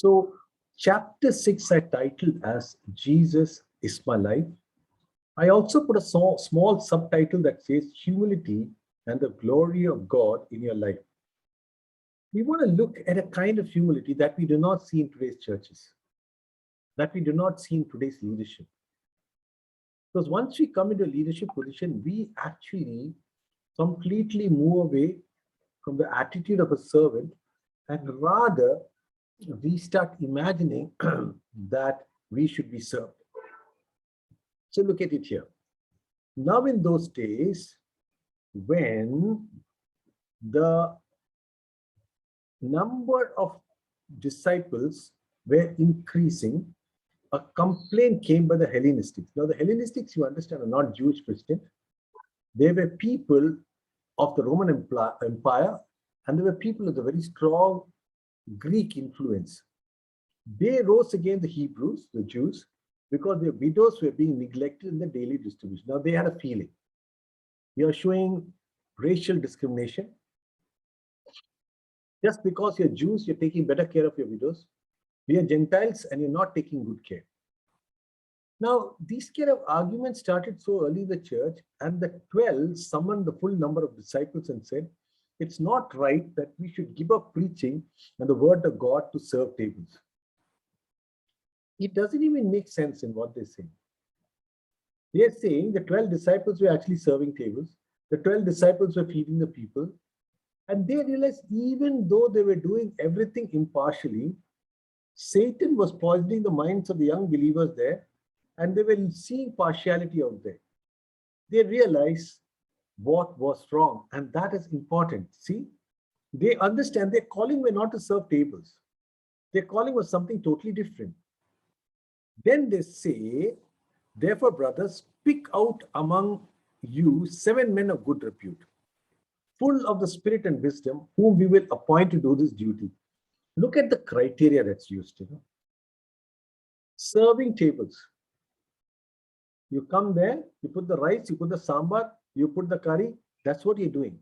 So, chapter 6 I titled as Jesus is my life. I also put a small subtitle that says humility and the glory of God in your life. We want to look at a kind of humility that we do not see in today's churches, that we do not see in today's leadership. Because once we come into a leadership position, we actually completely move away from the attitude of a servant, and rather we start imagining that we should be served. So look at it here. Now, in those days, when the number of disciples were increasing, a complaint came by the Hellenistics. Now, the Hellenistics, you understand, are not Jewish Christians. They were people of the Roman Empire, and they were people with a very strong Greek influence. They rose against the Hebrews, the Jews, because their widows were being neglected in the daily distribution. Now, they had a feeling. You are showing racial discrimination. Just because you're Jews, you're taking better care of your widows. We are Gentiles and you're not taking good care. Now, these kind of arguments started so early in the church, and the 12 summoned the full number of disciples and said, it's not right that we should give up preaching and the word of God to serve tables. It doesn't even make sense in what they're saying. They're saying the 12 disciples were actually serving tables. The 12 disciples were feeding the people. And they realized even though they were doing everything impartially, Satan was poisoning the minds of the young believers there, and they were seeing partiality out there. They realized what was wrong, and that is important. See, they understand their calling were not to serve tables. Their calling was something totally different. Then they say, therefore, brothers, pick out among you 7 men of good repute, full of the spirit and wisdom, whom we will appoint to do this duty. Look at the criteria that's used. Serving tables. You come there, you put the rice, you put the sambar, you put the curry. That's what you're doing.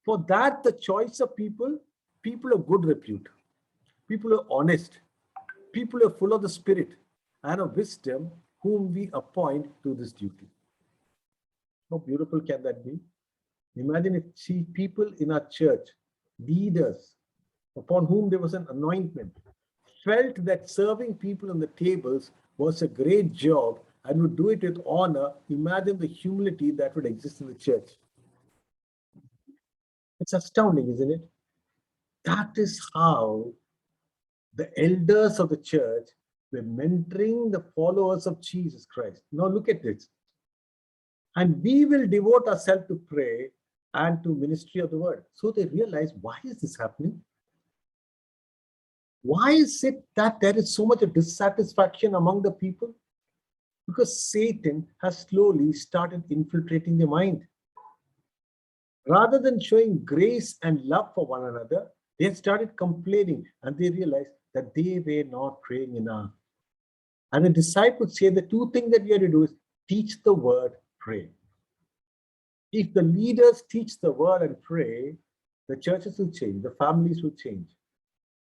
For that, the choice of people of good repute, people who are honest, people who are full of the spirit and of wisdom, whom we appoint to this duty. How beautiful can that be? Imagine if people in our church, leaders, upon whom there was an anointment, felt that serving people on the tables was a great job and would do it with honor. Imagine the humility that would exist in the church. It's astounding, isn't it? That is how the elders of the church were mentoring the followers of Jesus Christ. Now look at this. And we will devote ourselves to pray and to ministry of the word. So they realize, why is this happening? Why is it that there is so much of dissatisfaction among the people? Because Satan has slowly started infiltrating their mind. Rather than showing grace and love for one another, they started complaining, and they realized that they were not praying enough. And the disciples say the two things that we have to do is teach the word, pray. If the leaders teach the word and pray, the churches will change, the families will change.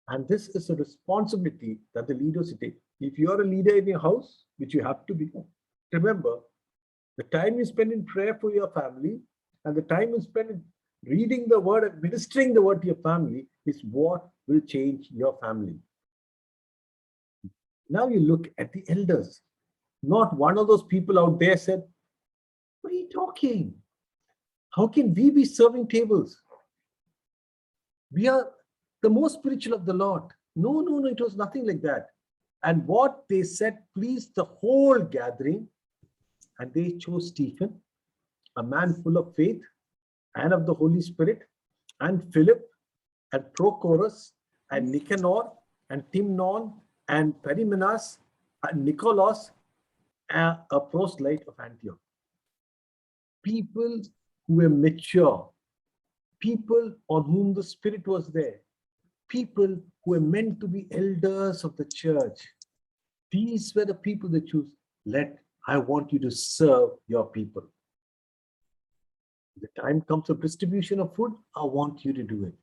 And this is a responsibility that the leaders take. If you're a leader in your house, which you have to be, remember, the time you spend in prayer for your family and the time you spend in reading the word and ministering the word to your family is what will change your family. Now you look at the elders. Not one of those people out there said, what are you talking? How can we be serving tables? We are the most spiritual of the lot. No, it was nothing like that. And what they said pleased the whole gathering, and they chose Stephen, a man full of faith and of the Holy Spirit, and Philip, and Prochorus, and Nicanor, and Timnon, and Perimenas, and Nicholas, a proselyte of Antioch. People who were mature, people on whom the Spirit was there, people who were meant to be elders of the church. These were the people they choose. I want you to serve your people. The time comes of distribution of food, I want you to do it.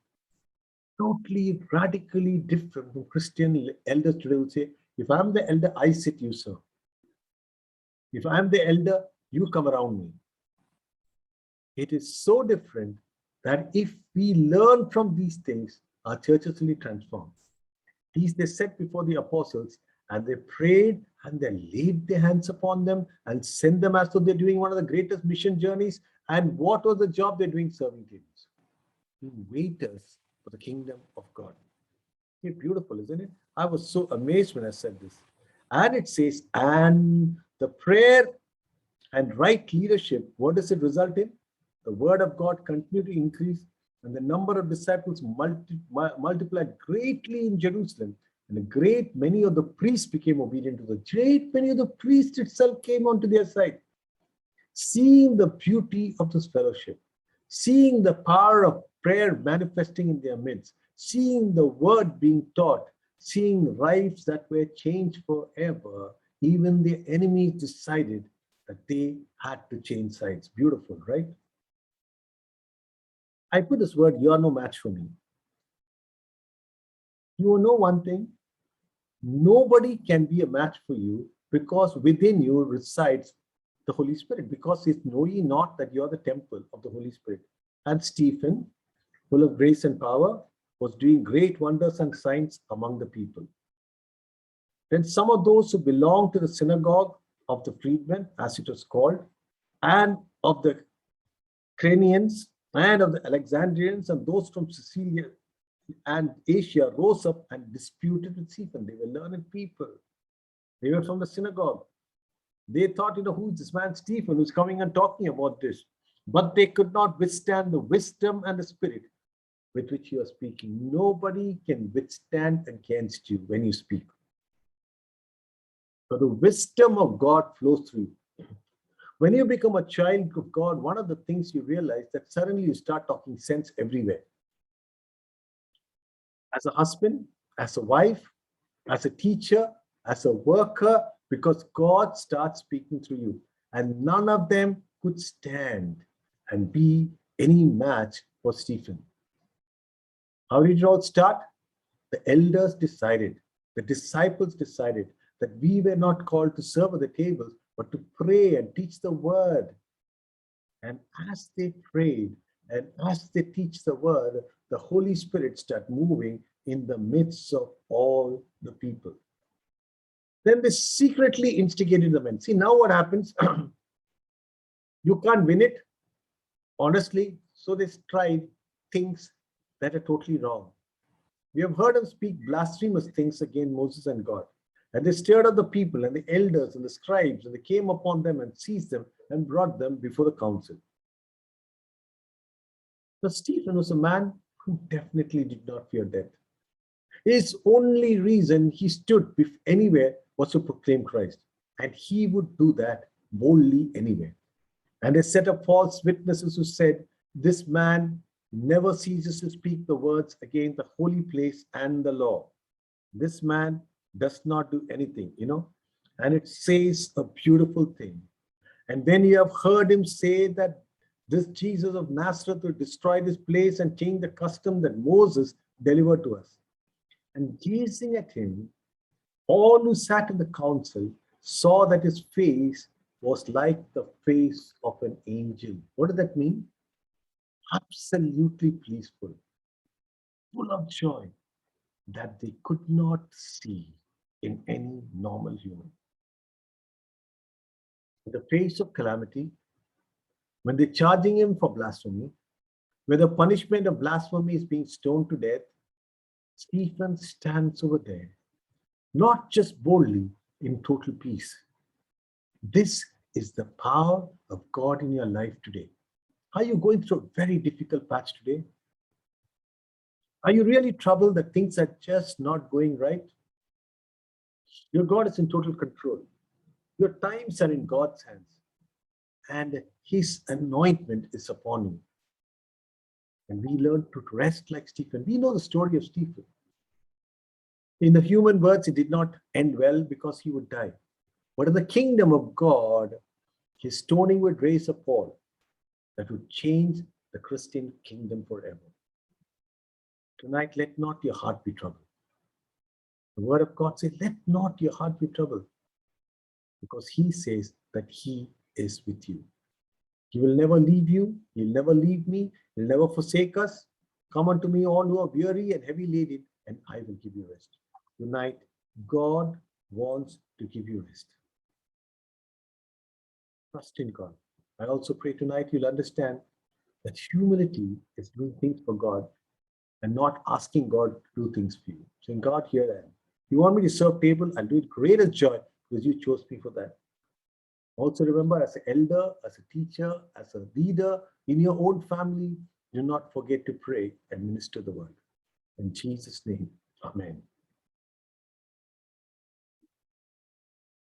Totally, radically different from Christian elders today will say, if I'm the elder, I sit, you serve. If I'm the elder, you come around me. It is so different that if we learn from these things, our churches will be transformed. These they set before the apostles, and they prayed and they laid their hands upon them and sent them as though they're doing one of the greatest mission journeys. And what was the job they're doing? Serving tables, being waiters for the kingdom of God. It's beautiful, isn't it? I was so amazed when I said this. And it says, and the prayer and right leadership, what does it result in? The word of God continued to increase, and the number of disciples multiplied greatly in Jerusalem. And a great many of the priests became obedient to the great many of the priests itself came onto their side. Seeing the beauty of this fellowship, seeing the power of prayer manifesting in their midst, seeing the word being taught, seeing lives that were changed forever, even the enemies decided that they had to change sides. Beautiful, right? I put this word, you are no match for me. You will know one thing, nobody can be a match for you because within you resides the Holy Spirit, because it's know ye not that you are the temple of the Holy Spirit. And Stephen, full of grace and power, was doing great wonders and signs among the people. Then some of those who belonged to the synagogue of the freedmen, as it was called, and of the Cranians, and of the Alexandrians, and those from Sicilia and Asia rose up and disputed with Stephen. They were learned people. They were from the synagogue. They thought, who is this man Stephen who's coming and talking about this? But they could not withstand the wisdom and the spirit with which you are speaking. Nobody can withstand against you when you speak. So the wisdom of God flows through you. When you become a child of God, one of the things you realize that suddenly you start talking sense everywhere. As a husband, as a wife, as a teacher, as a worker, because God starts speaking through you. And none of them could stand and be any match for Stephen. How did it all start? The elders decided, the disciples decided that we were not called to serve at the tables, but to pray and teach the word. And as they prayed and as they teach the word, the Holy Spirit started moving in the midst of all the people. Then they secretly instigated the men. See, now what happens? You can't win it, honestly. So they tried things that are totally wrong. We have heard them speak blasphemous things against Moses and God. And they stirred up the people and the elders and the scribes, and they came upon them and seized them and brought them before the council. Now, Stephen was a man who definitely did not fear death. His only reason he stood anywhere was to proclaim Christ. And he would do that boldly anywhere. And they set up false witnesses who said, this man never ceases to speak the words against the holy place and the law. This man does not do anything, and it says a beautiful thing. And when you have heard him say that this Jesus of Nazareth will destroy this place and change the custom that Moses delivered to us. And gazing at him, all who sat in the council saw that his face was like the face of an angel. What does that mean? Absolutely peaceful, full of joy that they could not see in any normal human. In the face of calamity, when they're charging him for blasphemy, where the punishment of blasphemy is being stoned to death, Stephen stands over there, not just boldly, in total peace. This is the power of God in your life today. Are you going through a very difficult patch today? Are you really troubled that things are just not going right? Your God is in total control. Your times are in God's hands, and his anointment is upon you. And we learn to rest like Stephen. We know the story of Stephen. In the human words, it did not end well because he would die. But in the kingdom of God, his stoning would raise a fall that would change the Christian kingdom forever. Tonight, let not your heart be troubled. The word of God says, let not your heart be troubled, because he says that he is with you. He will never leave you. He'll never leave me. He'll never forsake us. Come unto me, all who are weary and heavy laden, and I will give you rest. Tonight, God wants to give you rest. Trust in God. I also pray tonight you'll understand that humility is doing things for God and not asking God to do things for you. Saying, God, here I am. You want me to serve table? I'll do it great as joy because you chose me for that. Also remember, as an elder, as a teacher, as a leader in your own family, do not forget to pray and minister the word. In Jesus' name, amen.